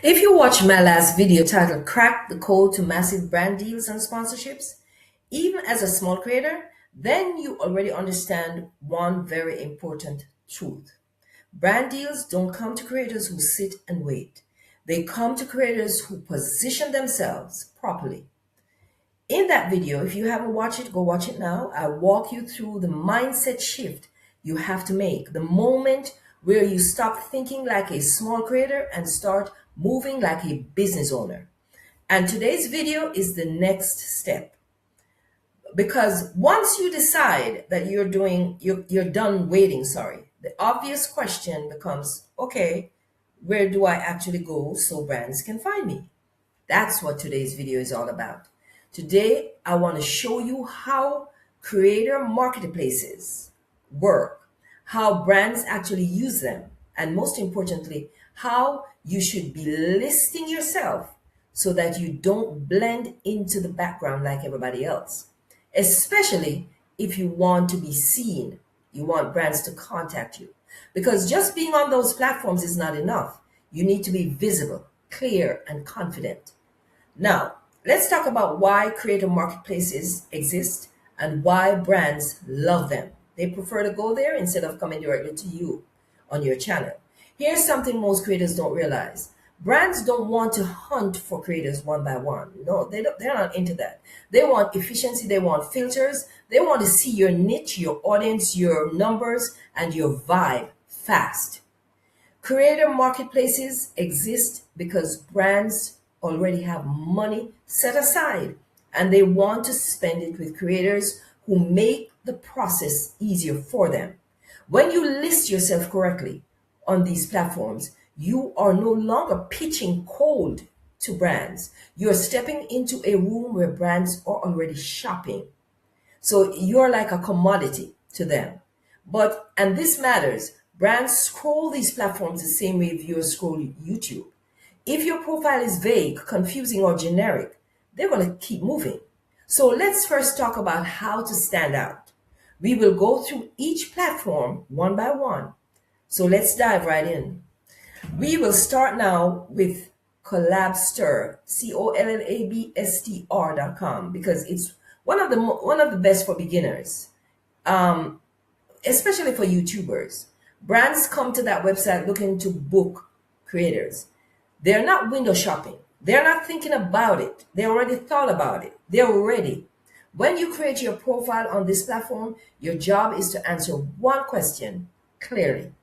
If you watch my last video titled Crack the Code to Massive Brand Deals and Sponsorships, even as a small creator, then you already understand one very important truth. Brand deals don't come to creators who sit and wait. They come to creators who position themselves properly. In that video, if you haven't watched it, go watch it now. I walk you through the mindset shift you have to make, the moment where you stop thinking like a small creator and start moving like a business owner. And today's video is the next step. Because once you decide that you're done waiting, the obvious question becomes, okay, where do I actually go so brands can find me? That's what today's video is all about. Today, I want to show you how creator marketplaces work, how brands actually use them, and most importantly, how you should be listing yourself so that you don't blend into the background like everybody else, especially if you want to be seen, you want brands to contact you. Because just being on those platforms is not enough. You need to be visible, clear, and confident. Now, let's talk about why creator marketplaces exist and why brands love them. They prefer to go there instead of coming directly to you on your channel. Here's something most creators don't realize. Brands don't want to hunt for creators one by one. No, they're not into that. They want efficiency, they want filters, they want to see your niche, your audience, your numbers, and your vibe fast. Creator marketplaces exist because brands already have money set aside and they want to spend it with creators who make the process easier for them. When you list yourself correctly on these platforms, you are no longer pitching cold to brands. You're stepping into a room where brands are already shopping. So you're like a commodity to them. And this matters, brands scroll these platforms the same way viewers scroll YouTube. If your profile is vague, confusing, or generic, they're going to keep moving. So let's first talk about how to stand out. We will go through each platform one by one. So let's dive right in. We will start now with Collabstr, COLLABSTR.com, because it's one of the best for beginners, especially for YouTubers. Brands come to that website looking to book creators. They're not window shopping. They're not thinking about it. They already thought about it. They're ready. When you create your profile on this platform, your job is to answer one question clearly.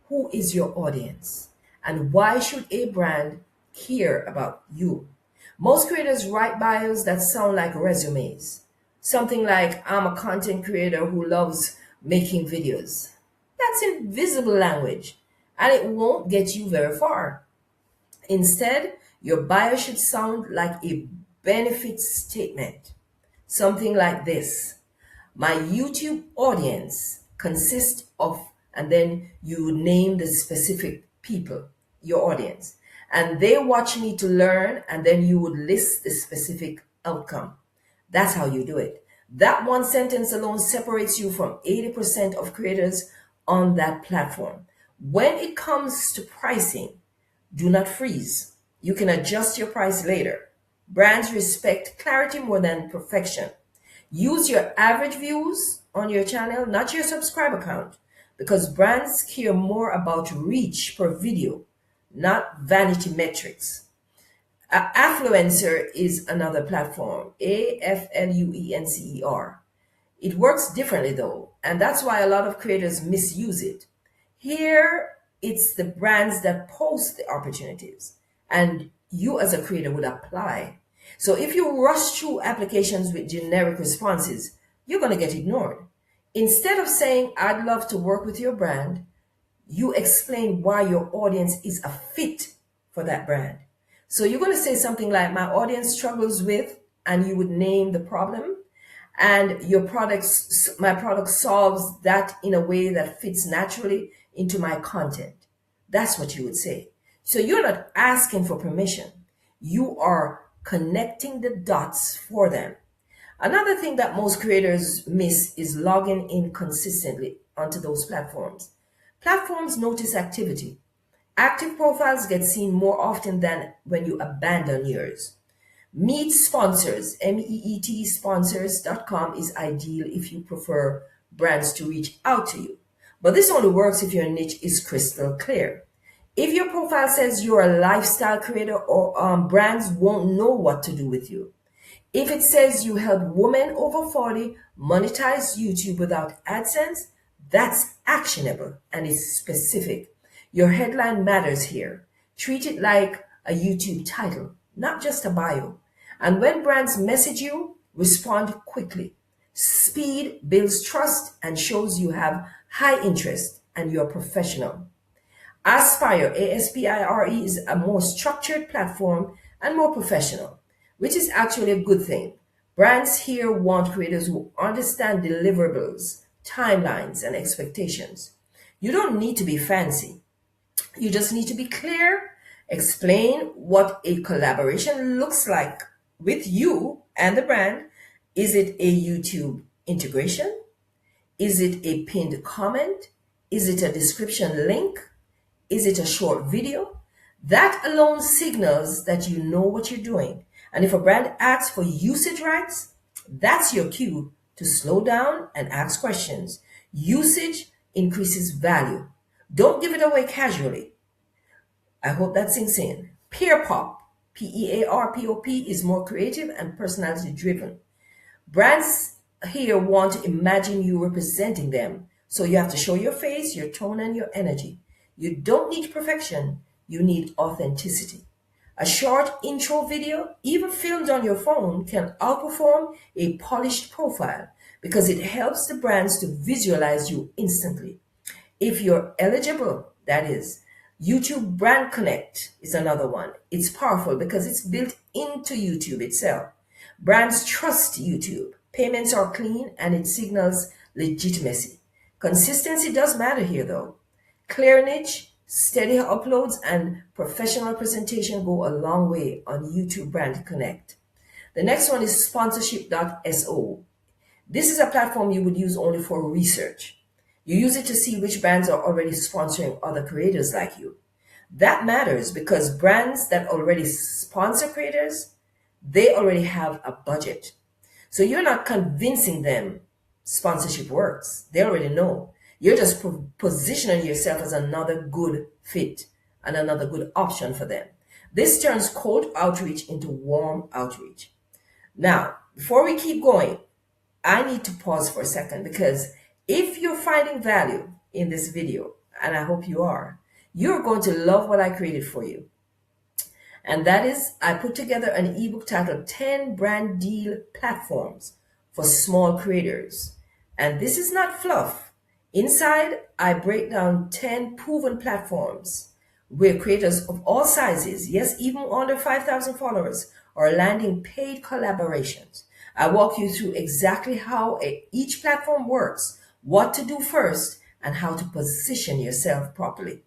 Who is your audience? And why should a brand care about you? Most creators write bios that sound like resumes. Something like, I'm a content creator who loves making videos. That's invisible language, and it won't get you very far. Instead, your bio should sound like a benefit statement. Something like this. My YouTube audience consists of, and then you name the specific people, your audience. And they watch me to learn, and then you would list the specific outcome. That's how you do it. That one sentence alone separates you from 80% of creators on that platform. When it comes to pricing, do not freeze. You can adjust your price later. Brands respect clarity more than perfection. Use your average views on your channel, not your subscriber count, because brands care more about reach per video, not vanity metrics. Afluencer is another platform, Afluencer. It works differently though, and that's why a lot of creators misuse it. Here, it's the brands that post the opportunities, and you as a creator would apply. So if you rush through applications with generic responses, you're going to get ignored. Instead of saying, I'd love to work with your brand, you explain why your audience is a fit for that brand. So you're going to say something like, my audience struggles with, and you would name the problem, and my product solves that in a way that fits naturally into my content. That's what you would say. So you're not asking for permission. You are connecting the dots for them. Another thing that most creators miss is logging in consistently onto those platforms. Platforms notice activity, Active profiles get seen more often than when you abandon yours. Meet sponsors, MEET sponsors.com is ideal if you prefer brands to reach out to you. But this only works if your niche is crystal clear. If your profile says you're a lifestyle creator, or brands won't know what to do with you. If it says you help women over 40 monetize YouTube without AdSense, that's actionable and is specific. Your headline matters here. Treat it like a YouTube title, not just a bio. And when brands message you, respond quickly. Speed builds trust and shows you have high interest and you're professional. Aspire, Aspire, is a more structured platform and more professional, which is actually a good thing. Brands here want creators who understand deliverables, timelines, and expectations. You don't need to be fancy. You just need to be clear, explain what a collaboration looks like with you and the brand. Is it a YouTube integration? Is it a pinned comment? Is it a description link? Is it a short video? That alone signals that you know what you're doing. And if a brand asks for usage rights, that's your cue to slow down and ask questions. Usage increases value. Don't give it away casually. I hope that sinks in. Pearpop, Pearpop, is more creative and personality driven. Brands here want to imagine you representing them. So you have to show your face, your tone, and your energy. You don't need perfection, you need authenticity. A short intro video, even filmed on your phone, can outperform a polished profile because it helps the brands to visualize you instantly. If you're eligible, that is. YouTube BrandConnect is another one. It's powerful because it's built into YouTube itself. Brands trust YouTube. Payments are clean and it signals legitimacy. Consistency does matter here though. Clear niche, steady uploads, and professional presentation go a long way on YouTube BrandConnect. The next one is sponsorship.so. This is a platform you would use only for research. You use it to see which brands are already sponsoring other creators like you. That matters because brands that already sponsor creators, they already have a budget. So you're not convincing them sponsorship works. They already know. You're just positioning yourself as another good fit and another good option for them. This turns cold outreach into warm outreach. Now, before we keep going, I need to pause for a second because if you're finding value in this video, and I hope you are, you're going to love what I created for you. And that is, I put together an ebook titled 10 Brand Deal Platforms for Small Creators. And this is not fluff. Inside, I break down 10 proven platforms where creators of all sizes, yes, even under 5,000 followers, are landing paid collaborations. I walk you through exactly how each platform works, what to do first, and how to position yourself properly.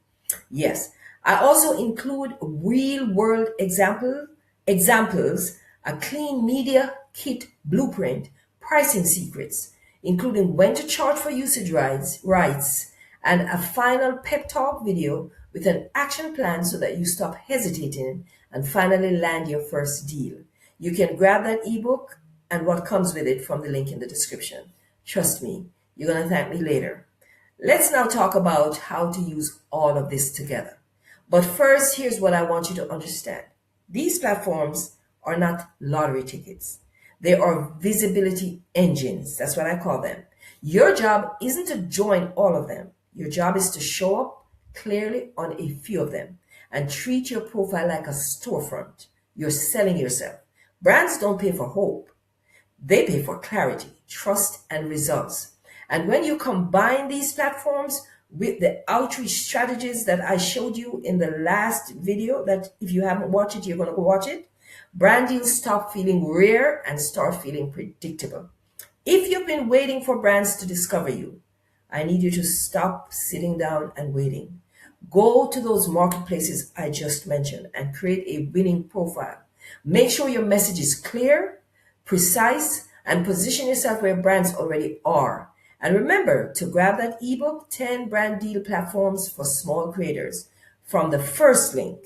Yes, I also include real-world examples, a clean media kit blueprint, pricing secrets, including when to charge for usage rights, and a final pep talk video with an action plan so that you stop hesitating and finally land your first deal. You can grab that ebook and what comes with it from the link in the description. Trust me, you're going to thank me later. Let's now talk about how to use all of this together. But first, here's what I want you to understand. These platforms are not lottery tickets. They are visibility engines. That's what I call them. Your job isn't to join all of them. Your job is to show up clearly on a few of them and treat your profile like a storefront. You're selling yourself. Brands don't pay for hope. They pay for clarity, trust, and results. And when you combine these platforms with the outreach strategies that I showed you in the last video, that if you haven't watched it, you're going to go watch it, brand deals stop feeling rare and start feeling predictable. If you've been waiting for brands to discover you, I need you to stop sitting down and waiting. Go to those marketplaces I just mentioned and create a winning profile. Make sure your message is clear, precise, and position yourself where brands already are. And remember to grab that ebook, 10 Brand Deal Platforms for Small Creators. from the first link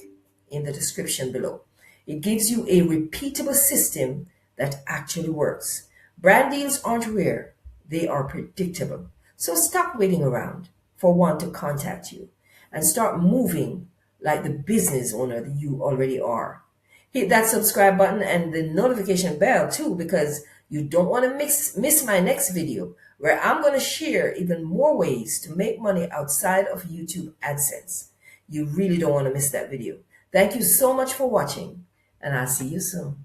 in the description below. It gives you a repeatable system that actually works. Brand deals aren't rare, they are predictable. So stop waiting around for one to contact you and start moving like the business owner that you already are. Hit that subscribe button and the notification bell too, because you don't want to miss my next video where I'm going to share even more ways to make money outside of YouTube AdSense. You really don't want to miss that video. Thank you so much for watching, and I'll see you soon.